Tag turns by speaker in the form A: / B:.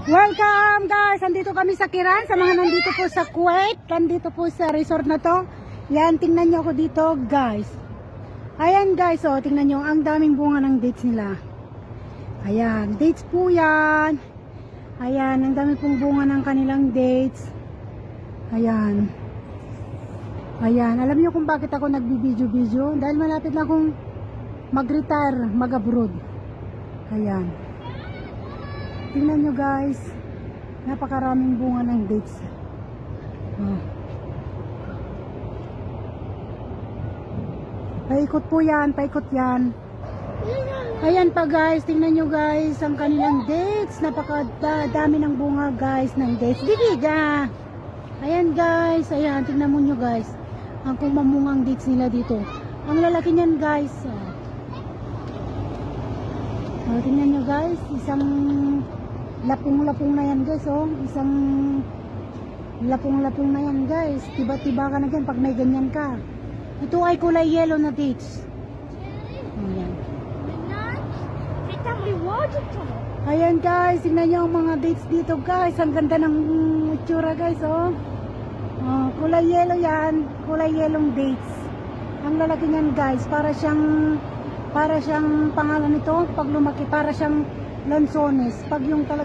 A: Welcome guys! Nandito kami sa Kiran, sa mga nandito po sa Kuwait. Nandito po sa resort na to. Yan, tingnan nyo ako dito guys. Ayan guys, oh, tingnan nyo. Ang daming bunga ng dates nila. Ayan, dates po yan. Ayan, ang dami pong bunga ng kanilang dates. Ayan. Ayan, alam nyo kung bakit ako nagbibideo-video? Dahil malapit na akong mag-retire, mag-abroad. Ayan. Tingnan nyo guys, napakaraming bunga ng dates. Oh. Paikot po yan, paikot yan. Ayan pa guys, tingnan nyo guys, ang kanilang dates. Napakadami ng bunga guys ng dates. Dibiga! Ayan guys, ayan, tingnan mo nyo guys. Ang kumamungang dates nila dito. Ang lalaki niyan guys. Oh, tingnan nyo guys, isang lapong-lapong na yan guys, oh. Isang lapong-lapong na yan guys. Tiba-tiba ka na dyan pag may ganyan ka. Ito ay kulay yellow na dates. Ayan. Ayan guys, tingnan nyo ang mga dates dito guys. Ang ganda ng itsura guys, oh. Oh, kulay yellow yan. Kulay yellow dates. Ang lalaki niyan guys. Para siyang pangalan nito, pag lumaki, para siyang lansones. Pag yung talaga